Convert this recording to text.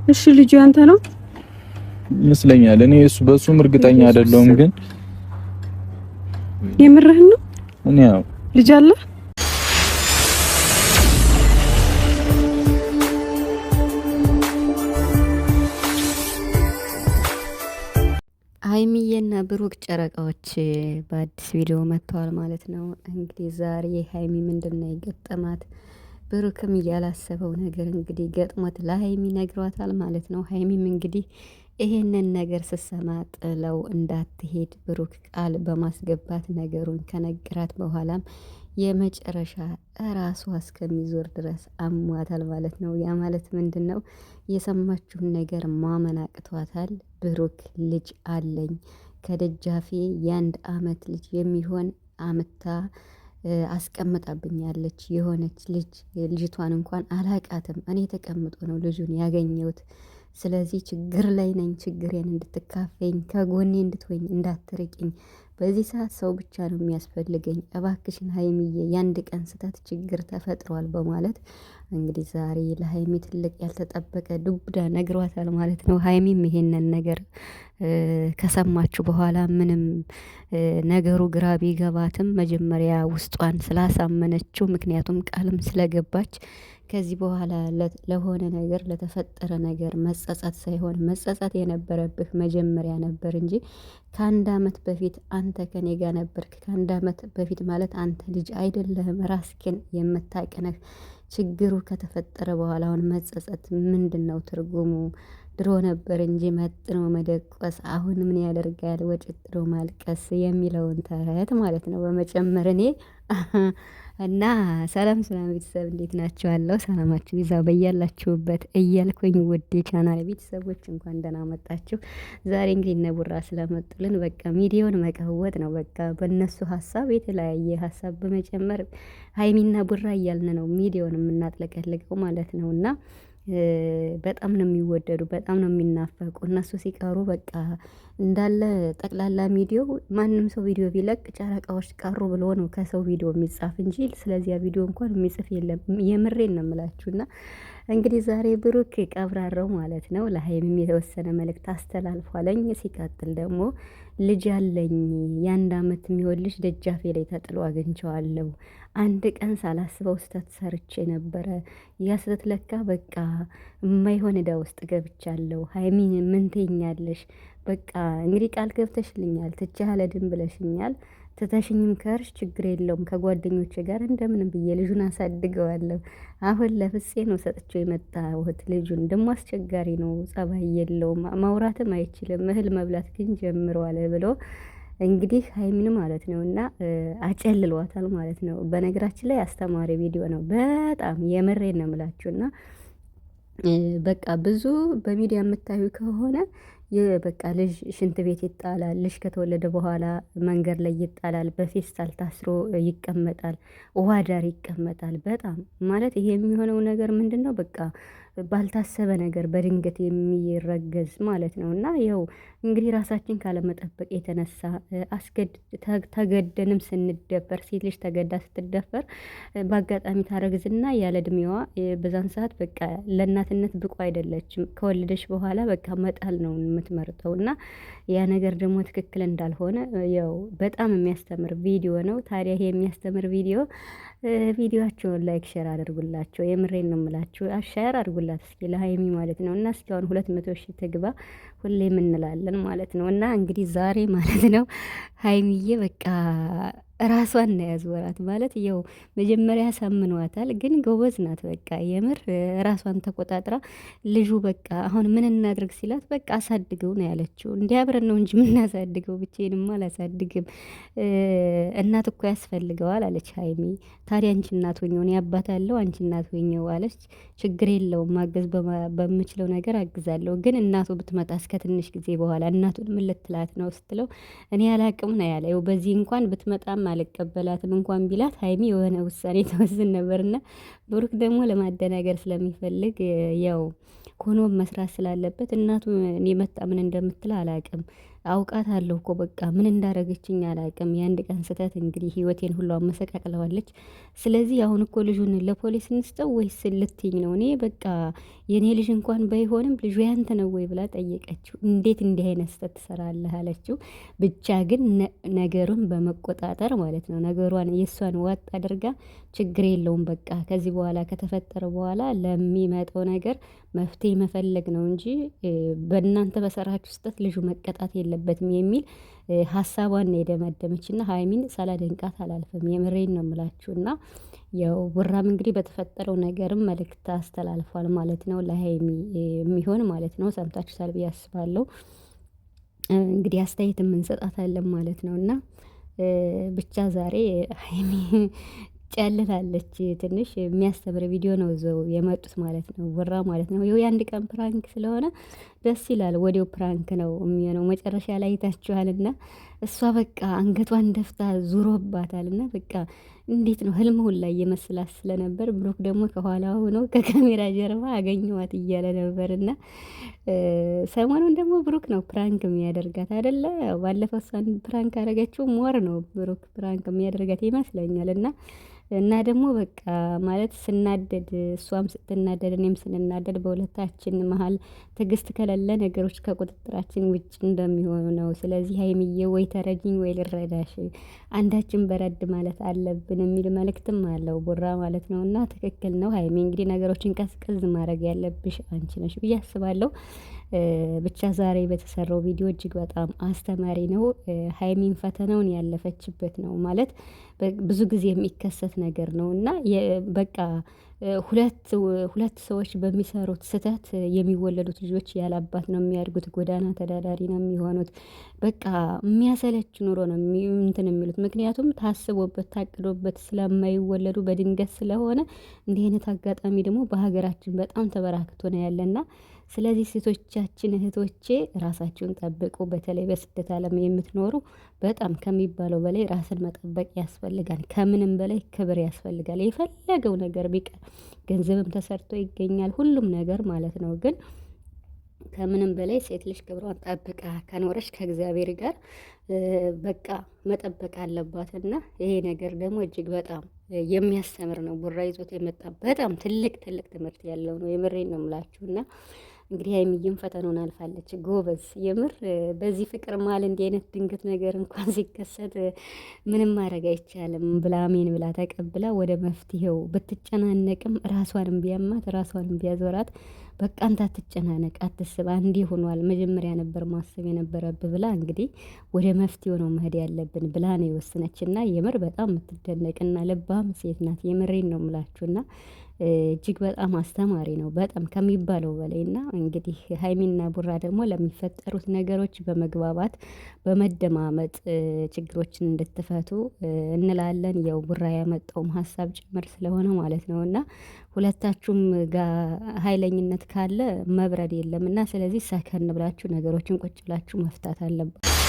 እሺ ልጁ ያንተ ነው ይመስለኛል። እኔ እሱ በሱም እርግጠኛ አይደለሁም፣ ግን የምርህን ነው? እኔ ያው ልጅ አለ? ሀይሚዬና ብሩክ ጨረቃዎች በአዲስ ቪዲዮ መጥተዋል ማለት ነው። እንግዲህ ዛሬ ሀይሚ ምንድነው የገጠማት? ብሩክም ያላሰበው ነገር እንግዲህ ገጥሞት ለሀይሚ ነግሯታል ማለት ነው። ሀይሚም እንግዲህ ይሄንን ነገር ስትሰማ ጥለው እንዳትሄድ ብሩክ ቃል በማስገባት ነገሩን ከነገራት በኋላም የመጨረሻ ራሷ እስከሚዞር ድረስ አሟታል ማለት ነው። ያ ማለት ምንድን ነው? የሰማችሁን ነገር ማመን አቅቷታል። ብሩክ ልጅ አለኝ ከደጃፌ የአንድ አመት ልጅ የሚሆን አምታ አስቀምጣብኛለች። የሆነች ልጅ ልጅቷን እንኳን አላቃትም። እኔ ተቀምጦ ነው ልጁን ያገኘሁት። ስለዚህ ችግር ላይ ነኝ። ችግሬን እንድትካፈኝ ከጎኔ እንድትወኝ እንዳትርቂኝ። በዚህ ሰዓት ሰው ብቻ ነው የሚያስፈልገኝ። እባክሽን ሀይሚዬ የአንድ ቀን ስህተት ችግር ተፈጥሯል በማለት እንግዲህ ዛሬ ለሀይሚ ትልቅ ያልተጠበቀ ዱብዳ ነግሯታል ማለት ነው። ሀይሚም ይሄንን ነገር ከሰማችሁ በኋላ ምንም ነገሩ ግራ ቢገባትም መጀመሪያ ውስጧን ስላሳመነችው፣ ምክንያቱም ቃልም ስለገባች ከዚህ በኋላ ለሆነ ነገር ለተፈጠረ ነገር መጸጸት ሳይሆን መጸጸት የነበረብህ መጀመሪያ ነበር እንጂ ከአንድ አመት በፊት አንተ ከኔ ጋር ነበርክ። ከአንድ አመት በፊት ማለት አንተ ልጅ አይደለህም፣ ራስህን የምታቅነህ። ችግሩ ከተፈጠረ በኋላ አሁን መጸጸት ምንድን ነው ትርጉሙ? ድሮ ነበር እንጂ መጥኖ መደቆስ አሁን ምን ያደርጋል ወጭጥሮ ማልቀስ የሚለውን ተረት ማለት ነው በመጨመር እኔ እና ሰላም ቤተሰብ እንዴት ናችኋለሁ? ሰላማችሁ ይዛ በያላችሁበት እያልኩኝ ውድ የቻናል ቤተሰቦች እንኳን ደህና መጣችሁ። ዛሬ እንግዲህ እነ ቡራ ስለመጡልን በቃ ሚዲያውን መቀወጥ ነው። በቃ በእነሱ ሀሳብ የተለያየ ሀሳብ በመጨመር ሀይሚና ቡራ እያልን ነው ሚዲያውን የምናጥለቀልቀው ማለት ነው። እና በጣም ነው የሚወደዱ፣ በጣም ነው የሚናፈቁ። እነሱ ሲቀሩ በቃ እንዳለ ጠቅላላ ሚዲያው ማንም ሰው ቪዲዮ ቢለቅ ጨረቃዎች ቀሩ ብሎ ነው ከሰው ቪዲዮ የሚጻፍ እንጂ ስለዚያ ቪዲዮ እንኳን የሚጽፍ የለም። የምሬን ነው የምላችሁና እንግዲህ ዛሬ ብሩክ ቀብራራው ማለት ነው ለሀይሚም የተወሰነ መልእክት አስተላልፏለኝ። ሲቀጥል ደግሞ ልጅ አለኝ የአንድ አመት የሚሆን ልጅ ደጃፌ ላይ ተጥሎ አግኝቼዋለሁ። አንድ ቀን ሳላስበው ስህተት ሰርቼ ነበረ። ያ ስህተት ለካ በቃ የማይሆን እዳ ውስጥ ገብቻለሁ። ሀይሚን ምን ትይኛለሽ? በቃ እንግዲህ ቃል ገብተሽልኛል፣ ትቼህ አልሄድም ብለሽኛል። ትተሽኝም ከርሽ ችግር የለውም ከጓደኞቼ ጋር እንደምንም ብዬ ልጁን አሳድገዋለሁ። አሁን ለፍፄ ነው ሰጥቼው የመጣሁት። ልጁን ደግሞ አስቸጋሪ ነው፣ ጸባይ የለውም፣ ማውራትም አይችልም፣ እህል መብላት ግን ጀምረዋል ብሎ እንግዲህ ሀይሚን ማለት ነው እና አጨልሏታል ማለት ነው። በነገራችን ላይ አስተማሪ ቪዲዮ ነው በጣም የምሬን ነው የምላችሁና በቃ ብዙ በሚዲያ የምታዩ ከሆነ በቃ ልጅ ሽንት ቤት ይጣላል። ልጅ ከተወለደ በኋላ መንገድ ላይ ይጣላል። በፌስታል ታስሮ ይቀመጣል። ውሃ ዳር ይቀመጣል። በጣም ማለት ይሄ የሚሆነው ነገር ምንድን ነው? በቃ ባልታሰበ ነገር በድንገት የሚረገዝ ማለት ነው። እና ያው እንግዲህ ራሳችን ካለመጠበቅ የተነሳ ተገደንም ስንደፈር ሴት ልጅ ተገዳ ስትደፈር በአጋጣሚ ታረግዝና ያለ እድሜዋ በዛን ሰዓት በቃ ለእናትነት ብቁ አይደለችም። ከወለደች በኋላ በቃ መጣል ነው የምትመርጠው። እና ያ ነገር ደግሞ ትክክል እንዳልሆነ ያው በጣም የሚያስተምር ቪዲዮ ነው። ታዲያ ይሄ የሚያስተምር ቪዲዮአቸውን ላይክ ሼር አድርጉላቸው። የምሬን ነው የምላችሁ። ሼር አድርጉላት እስኪ ለሀይሚ ማለት ነው። እና እስኪ አሁን 200 ሺህ ትግባ ሁሌም እንላለን ማለት ነው። እና እንግዲህ ዛሬ ማለት ነው ሀይሚዬ በቃ ራሷን ነው ያዝወራት ማለት ያው መጀመሪያ ሳምኗታል፣ ግን ጎበዝ ናት። በቃ የምር ራሷን ተቆጣጥራ ልጁ በቃ አሁን ምን እናድርግ ሲላት በቃ አሳድገው ነው ያለችው። እንዲያብረን ነው እንጂ ምናሳድገው ብቻዬንማ አላሳድግም፣ እናት እኮ ያስፈልገዋል አለች ሀይሚ። ታዲያ አንቺ እናት ሆኜው እኔ አባት አለው አንቺ እናት ሆኜው አለች። ችግር የለውም ማገዝ በምችለው ነገር አግዛለሁ፣ ግን እናቱ ብትመጣ እስከ ትንሽ ጊዜ በኋላ እናቱን ምን ልትላት ነው ስትለው እኔ አላቅም ነው ያለ። በዚህ እንኳን ብትመጣም አልቀበላትም እንኳን ቢላት ሀይሚ የሆነ ውሳኔ ተወስን ነበርና ብሩክ ደግሞ ለማደናገር ስለሚፈልግ ያው ሆኖ መስራት ስላለበት እናቱ የመጣ ምን እንደምትል አላቅም። አውቃታለሁ እኮ በቃ ምን እንዳረገችኝ አላውቅም። የአንድ ቀን ስህተት እንግዲህ ህይወቴን ሁሉ አመሰቃቅለዋለች። ስለዚህ አሁን እኮ ልጁን ለፖሊስ እንስጠው ወይስ ልትይኝ ነው? እኔ በቃ የኔ ልጅ እንኳን ባይሆንም ልጁ ያንተ ነው ወይ ብላ ጠየቀችው። እንዴት እንዲህ አይነት ስህተት ትሰራለህ አለችው። ብቻ ግን ነገሩን በመቆጣጠር ማለት ነው ነገሯን የእሷን ዋጥ አድርጋ ችግር የለውም በቃ ከዚህ በኋላ ከተፈጠረ በኋላ ለሚመጣው ነገር መፍትሄ መፈለግ ነው እንጂ በእናንተ በሰራችሁ ስህተት ልጁ መቀጣት የለበትም የሚል ሀሳቧን ነው የደመደመችና ሀይሚን ሳላደንቃት አላልፍም። የምሬን ነው የምላችሁና ያው ቡራም እንግዲህ በተፈጠረው ነገርም መልእክት አስተላልፏል ማለት ነው ለሀይሚ የሚሆን ማለት ነው። ሰምታችሁታል ብዬ አስባለሁ። እንግዲህ አስተያየት የምንሰጣታለን ማለት ነው እና ብቻ ዛሬ ሀይሚ ጨልላለች። ትንሽ የሚያስተምር ቪዲዮ ነው ይዘው የመጡት ማለት ነው ቡራ ማለት ነው። ይኸው የአንድ ቀን ፕራንክ ስለሆነ ደስ ይላል። ወዲያው ፕራንክ ነው የሚሆነው መጨረሻ ላይ አይታችኋልና እሷ በቃ አንገቷን ደፍታ ዙሮባታልና በቃ እንዴት ነው ህልም ሁላ እየመሰላት ስለነበር ብሩክ ደግሞ ከኋላ ሆኖ ከካሜራ ጀርባ አገኘዋት እያለ ነበርና ሰሞኑን ደግሞ ብሩክ ነው ፕራንክ የሚያደርጋት አይደለ? ባለፈው እሷን ፕራንክ አደረገችው ሞር ነው ብሩክ ፕራንክ የሚያደርጋት ይመስለኛል እና ደግሞ በቃ ማለት ስናደድ እሷም ስትናደድ እኔም ስንናደድ በሁለታችን መሀል ትዕግስት ከሌለ ነገሮች ከቁጥጥራችን ውጭ እንደሚሆኑ ነው። ስለዚህ ሀይሚዬ ወይ ተረጂኝ ወይ ልረዳሽ፣ አንዳችን በረድ ማለት አለብን የሚል መልእክትም አለው ቡራ ማለት ነው። እና ትክክል ነው ሀይሚ እንግዲህ ነገሮችን ቀዝቀዝ ማድረግ ያለብሽ አንቺ ነሽ ብዬ አስባለሁ። ብቻ ዛሬ በተሰራው ቪዲዮ እጅግ በጣም አስተማሪ ነው። ሀይሚን ፈተናውን ያለፈችበት ነው ማለት ብዙ ጊዜ የሚከሰት ነገር ነው እና በቃ ሁለት ሰዎች በሚሰሩት ስህተት የሚወለዱት ልጆች ያላባት ነው የሚያድጉት፣ ጎዳና ተዳዳሪ ነው የሚሆኑት። በቃ የሚያሰለች ኑሮ ነው እንትን የሚሉት ምክንያቱም ታስቦበት ታቅዶበት ስለማይወለዱ በድንገት ስለሆነ እንዲህ አይነት አጋጣሚ ደግሞ በሀገራችን በጣም ተበራክቶ ነው ያለና ስለዚህ ሴቶቻችን እህቶቼ ራሳችሁን ጠብቁ። በተለይ በስደት ዓለም የምትኖሩ በጣም ከሚባለው በላይ ራስን መጠበቅ ያስፈልጋል። ከምንም በላይ ክብር ያስፈልጋል። የፈለገው ነገር ቢቀር ገንዘብም ተሰርቶ ይገኛል ሁሉም ነገር ማለት ነው። ግን ከምንም በላይ ሴት ልጅ ክብሯን ጠብቃ ከኖረች ከእግዚአብሔር ጋር በቃ መጠበቅ አለባትና ይሄ ነገር ደግሞ እጅግ በጣም የሚያስተምር ነው። ቡራ ይዞት የመጣ በጣም ትልቅ ትምህርት ያለው ነው። የምሬን ነው የምላችሁና እንግዲህ ሀይሚዬም ፈተናውን አልፋለች። ጎበዝ የምር በዚህ ፍቅር መሀል እንዲህ አይነት ድንገት ነገር እንኳን ሲከሰት ምንም ማድረግ አይቻልም ብላ አሜን ብላ ተቀብላ ወደ መፍትሄው ብትጨናነቅም ራሷንም ቢያማት ራሷንም ቢያዞራት በቃ አንተ አትጨናነቅ፣ አትስብ፣ አንዴ ሆኗል መጀመሪያ ነበር ማሰብ የነበረብህ ብላ እንግዲህ ወደ መፍትሄው ነው መሄድ ያለብን ብላ ነው የወሰነችና የምር በጣም የምትደነቅና ልባም ሴት ናት። የምሬን ነው የምላችሁና እጅግ በጣም አስተማሪ ነው በጣም ከሚባለው በላይ እና እንግዲህ ሀይሚና ቡራ ደግሞ ለሚፈጠሩት ነገሮች በመግባባት በመደማመጥ ችግሮችን እንድትፈቱ እንላለን። ያው ቡራ ያመጣውም ሀሳብ ጭምር ስለሆነ ማለት ነው እና ሁለታችሁም ጋር ኃይለኝነት ካለ መብረድ የለም እና ስለዚህ ሰከን ብላችሁ ነገሮችን ቁጭ ብላችሁ መፍታት አለባችሁ።